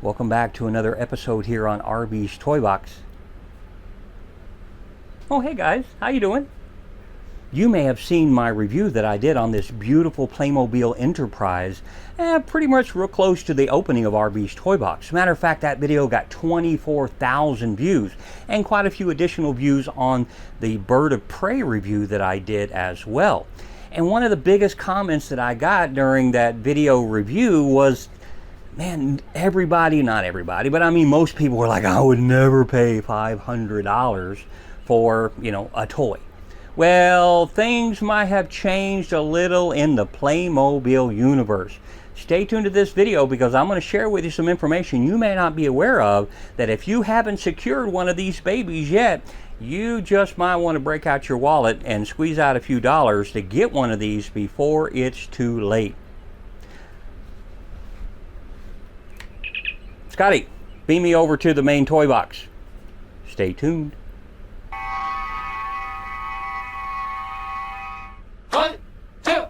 Welcome back to another episode here on RB's Toy Box. Oh, hey guys, how you doing? You may have seen my review that I did on this beautiful Playmobil Enterprise, pretty much real close to the opening of RB's Toy Box. Matter of fact, that video got 24,000 views and quite a few additional views on the Bird of Prey review that I did as well. And one of the biggest comments that I got during that video review was, man, everybody, not everybody, but I mean most people were like, I would never pay $500 for, a toy. Well, things might have changed a little in the Playmobil universe. Stay tuned to this video because I'm going to share with you some information you may not be aware of, that if you haven't secured one of these babies yet, you just might want to break out your wallet and squeeze out a few dollars to get one of these before it's too late. Scotty, beam me over to the main toy box. Stay tuned. One, two,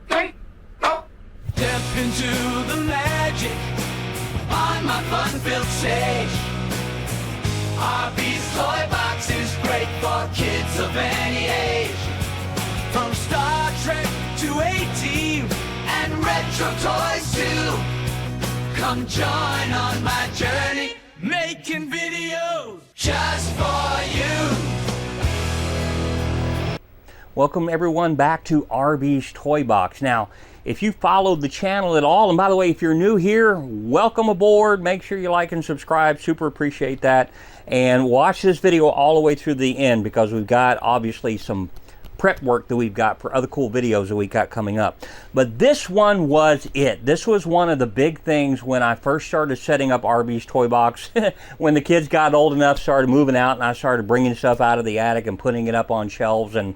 three, go! Step into the magic on my fun-filled stage. RB's Toy Box is great for kids of any age. From Star Trek to A-Team and retro toys too. Come join on my journey, making videos just for you. Welcome everyone back to RB's Toy Box. Now, if you followed the channel at all, and by the way, if you're new here, welcome aboard. Make sure you like and subscribe. Super appreciate that. And watch this video all the way through the end because we've got obviously some prep work that we've got for other cool videos that we got coming up. But this one was it. This was one of the big things when I first started setting up RB's Toy Box. When the kids got old enough, started moving out, and I started bringing stuff out of the attic and putting it up on shelves and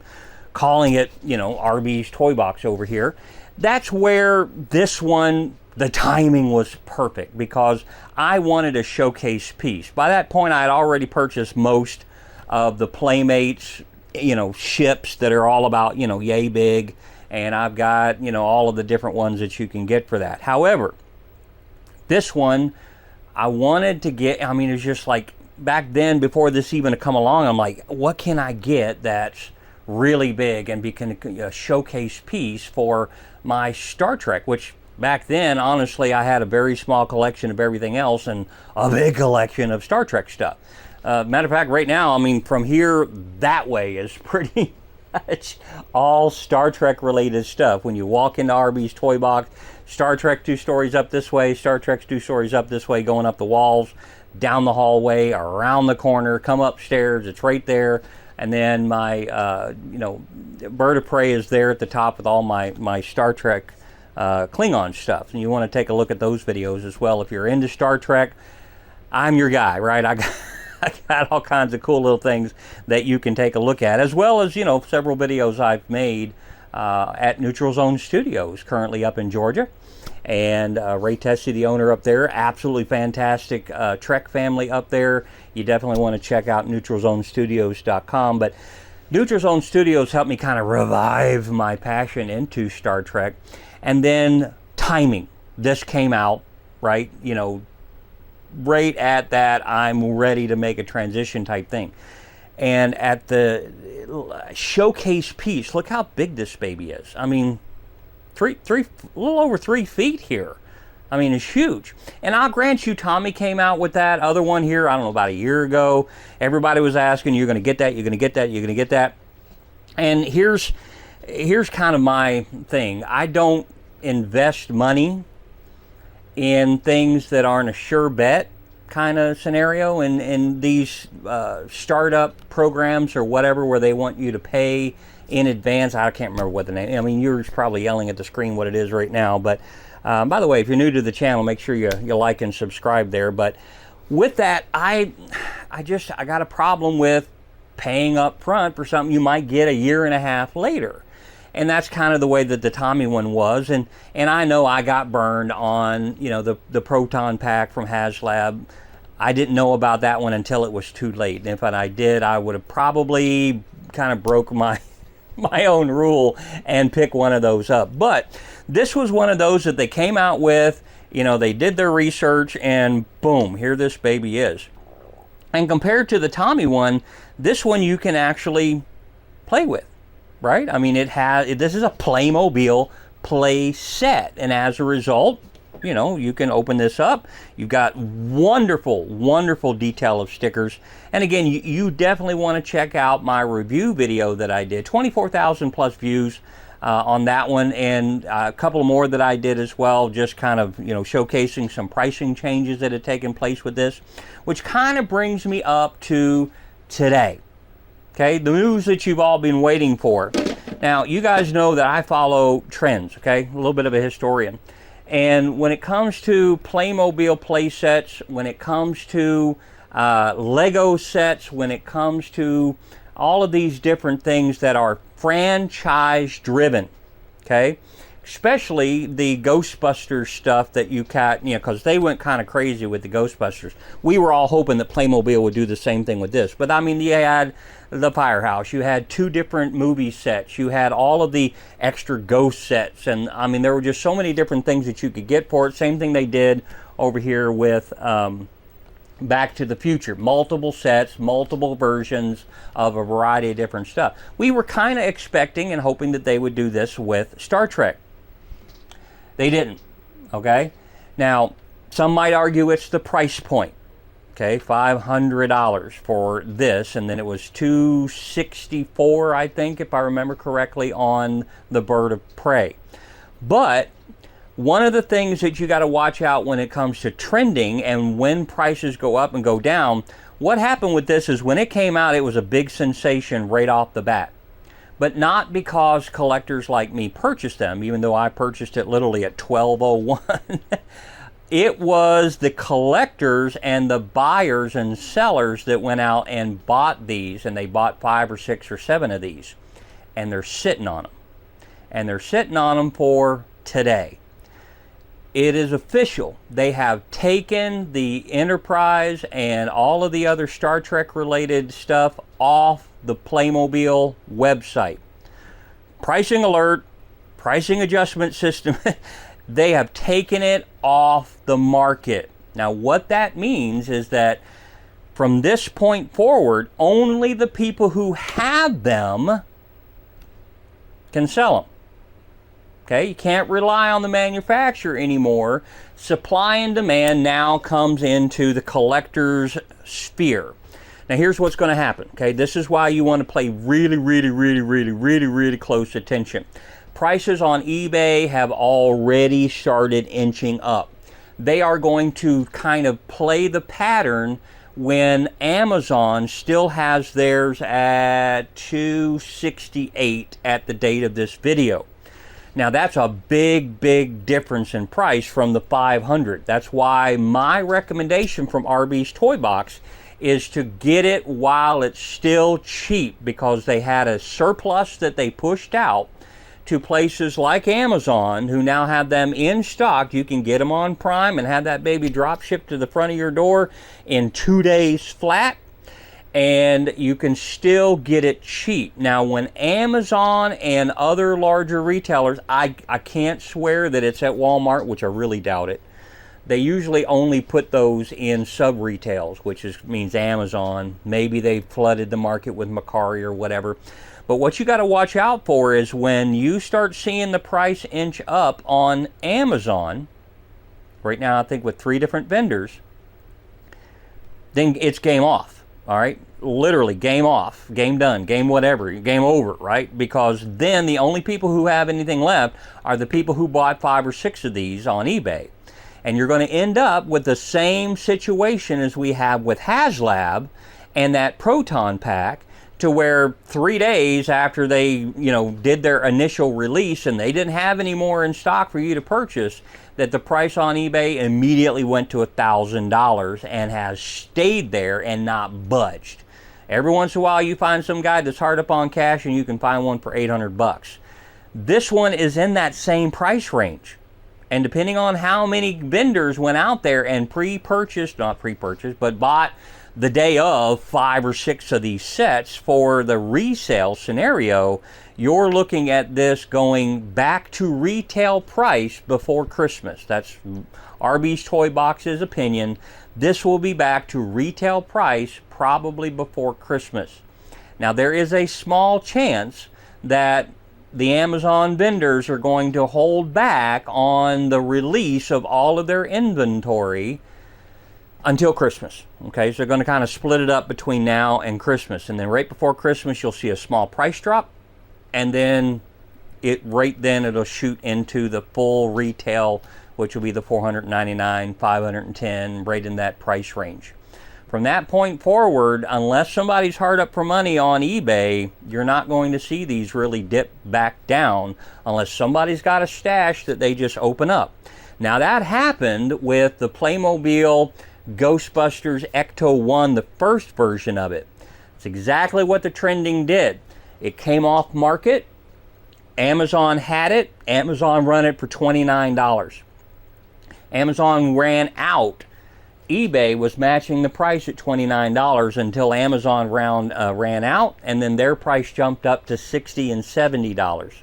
calling it, RB's Toy Box over here. That's where this one, the timing was perfect because I wanted a showcase piece. By that point, I had already purchased most of the Playmates, ships that are all about, yay big. And I've got, all of the different ones that you can get for that. However, this one, I wanted to get, it was just like, back then, before this even had come along, I'm like, what can I get that's really big and become a showcase piece for my Star Trek, which back then, honestly, I had a very small collection of everything else and a big collection of Star Trek stuff. Matter of fact, right now, from here that way is pretty much all Star Trek related stuff. When you walk into RB's Toy Box, Star Trek 2 stories up this way, Star Trek 2 stories up this way, going up the walls, down the hallway, around the corner, come upstairs, it's right there. And then my, Bird of Prey is there at the top with all my Star Trek Klingon stuff. And you want to take a look at those videos as well. If you're into Star Trek, I'm your guy, right? I got all kinds of cool little things that you can take a look at, as well as, several videos I've made at Neutral Zone Studios, currently up in Georgia. And Ray Tessie, the owner up there, absolutely fantastic Trek family up there. You definitely want to check out neutralzonestudios.com. But Neutral Zone Studios helped me kind of revive my passion into Star Trek. And then timing. This came out, right? Right at that I'm ready to make a transition type thing. And at the showcase piece, look how big this baby is. A little over 3 feet here. It's huge. And I'll grant you, Tommy came out with that other one here, I don't know, about a year ago. Everybody was asking, you're going to get that, you're going to get that, you're going to get that. And here's kind of my thing. I don't invest money in things that aren't a sure bet kind of scenario. And these startup programs or whatever where they want you to pay in advance. I can't remember what the name. You're probably yelling at the screen what it is right now. But by the way, if you're new to the channel, make sure you like and subscribe there. But with that, I got a problem with paying up front for something you might get a year and a half later. And that's kind of the way that the Tommy one was. And I know I got burned on, the Proton Pack from HasLab. I didn't know about that one until it was too late. And if I did, I would have probably kind of broke my own rule and pick one of those up. But this was one of those that they came out with. You know, they did their research and boom, here this baby is. And compared to the Tommy one, this one you can actually play with, right? I mean, this is a Playmobil play set, and as a result, you know, you can open this up. You've got wonderful, wonderful detail of stickers. And again, you definitely want to check out my review video that I did. 24,000 plus views on that one, and a couple more that I did as well, just kind of, you know, showcasing some pricing changes that had taken place with this, which kind of brings me up to today. Okay, the news that you've all been waiting for. Now, you guys know that I follow trends, okay? A little bit of a historian. And when it comes to Playmobil play sets, when it comes to Lego sets, when it comes to all of these different things that are franchise driven, okay? Especially the Ghostbusters stuff that you got, you know, because they went kind of crazy with the Ghostbusters. We were all hoping that Playmobil would do the same thing with this. But I mean, you had the Firehouse, you had 2 different movie sets, you had all of the extra ghost sets, and I mean, there were just so many different things that you could get for it. Same thing they did over here with Back to the Future. Multiple sets, multiple versions of a variety of different stuff. We were kind of expecting and hoping that they would do this with Star Trek. They didn't, okay? Now, some might argue it's the price point, okay? $500 for this, and then it was $264, I think, if I remember correctly, on the Bird of Prey. But one of the things that you got to watch out when it comes to trending and when prices go up and go down, what happened with this is when it came out, it was a big sensation right off the bat. But not because collectors like me purchased them, even though I purchased it literally at $12.01. It was the collectors and the buyers and sellers that went out and bought these, and they bought 5 or 6 or 7 of these, and they're sitting on them. And they're sitting on them for today. It is official. They have taken the Enterprise and all of the other Star Trek related stuff off the Playmobil website. Pricing alert, pricing adjustment system, they have taken it off the market. Now what that means is that from this point forward, only the people who have them can sell them. Okay, you can't rely on the manufacturer anymore. Supply and demand now comes into the collector's sphere. Now here's what's going to happen. Okay, this is why you want to pay really close attention. Prices on eBay have already started inching up. They are going to kind of play the pattern when Amazon still has theirs at $268 at the date of this video. Now that's a big difference in price from the $500. That's why my recommendation from RB's Toy Box is to get it while it's still cheap, because they had a surplus that they pushed out to places like Amazon, who now have them in stock. You can get them on Prime and have that baby drop shipped to the front of your door in 2 days flat, and you can still get it cheap. Now when Amazon and other larger retailers, I can't swear that it's at Walmart, which I really doubt it. They usually only put those in sub-retails, which means Amazon. Maybe they flooded the market with Macari or whatever. But what you got to watch out for is when you start seeing the price inch up on Amazon, right now I think with 3 different vendors, then it's game off, all right? Literally game off, game done, game whatever, game over, right? Because then the only people who have anything left are the people who bought 5 or 6 of these on eBay. And you're going to end up with the same situation as we have with HasLab and that Proton Pack, to where 3 days after they, did their initial release and they didn't have any more in stock for you to purchase, that the price on eBay immediately went to $1,000 and has stayed there and not budged. Every once in a while you find some guy that's hard up on cash and you can find one for $800. This one is in that same price range. And depending on how many vendors went out there and but bought the day of 5 or 6 of these sets for the resale scenario, you're looking at this going back to retail price before Christmas. That's RB's Toy Box's opinion. This will be back to retail price probably before Christmas. Now, there is a small chance that the Amazon vendors are going to hold back on the release of all of their inventory until Christmas. Okay, so they're going to kind of split it up between now and Christmas. And then right before Christmas, you'll see a small price drop. And then it'll shoot into the full retail, which will be the $499, $510, right in that price range. From that point forward, unless somebody's hard up for money on eBay, you're not going to see these really dip back down unless somebody's got a stash that they just open up. Now, that happened with the Playmobil Ghostbusters Ecto 1, the first version of it. It's exactly what the trending did. It came off market. Amazon had it. Amazon run it for $29. Amazon ran out. eBay was matching the price at $29 until Amazon ran out, and then their price jumped up to $60 and $70.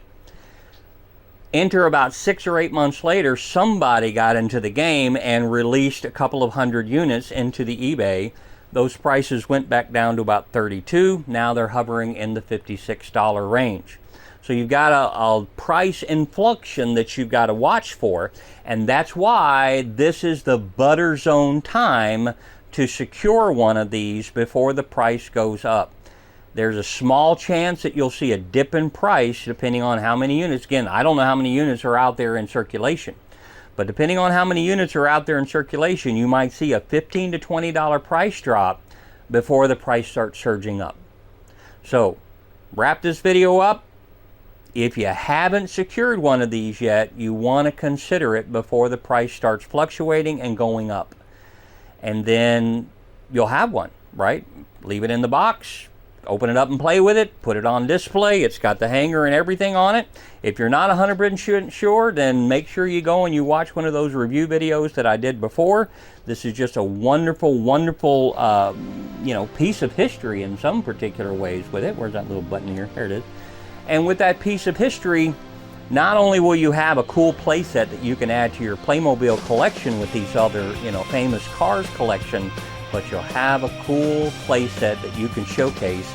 Enter about 6 or 8 months later, somebody got into the game and released a couple of hundred units into the eBay. Those prices went back down to about $32. Now they're hovering in the $56 range. So you've got a price inflection that you've got to watch for, and that's why this is the butter zone time to secure one of these before the price goes up. There's a small chance that you'll see a dip in price depending on how many units. Again, I don't know how many units are out there in circulation, but depending on how many units are out there in circulation, you might see a $15 to $20 price drop before the price starts surging up. So, wrap this video up. If you haven't secured one of these yet, you want to consider it before the price starts fluctuating and going up. And then you'll have one, right? Leave it in the box, open it up and play with it, put it on display. It's got the hanger and everything on it. If you're not 100% sure, then make sure you go and you watch one of those review videos that I did before. This is just a wonderful, wonderful, piece of history in some particular ways with it. Where's that little button here? There it is. And with that piece of history, not only will you have a cool playset that you can add to your Playmobil collection with these other, famous cars collection, but you'll have a cool playset that you can showcase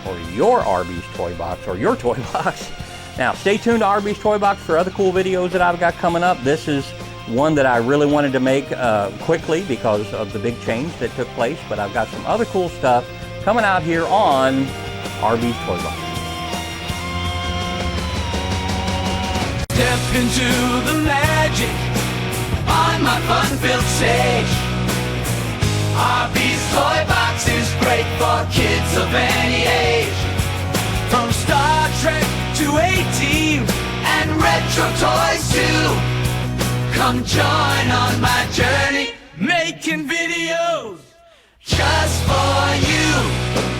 for your RB's Toy Box or your toy box. Now, stay tuned to RB's Toy Box for other cool videos that I've got coming up. This is one that I really wanted to make quickly because of the big change that took place, but I've got some other cool stuff coming out here on RB's Toy Box. Step into the magic on my fun-filled stage. RB's Toy Box is great for kids of any age. From Star Trek to 18 and retro toys too. Come join on my journey, making videos just for you.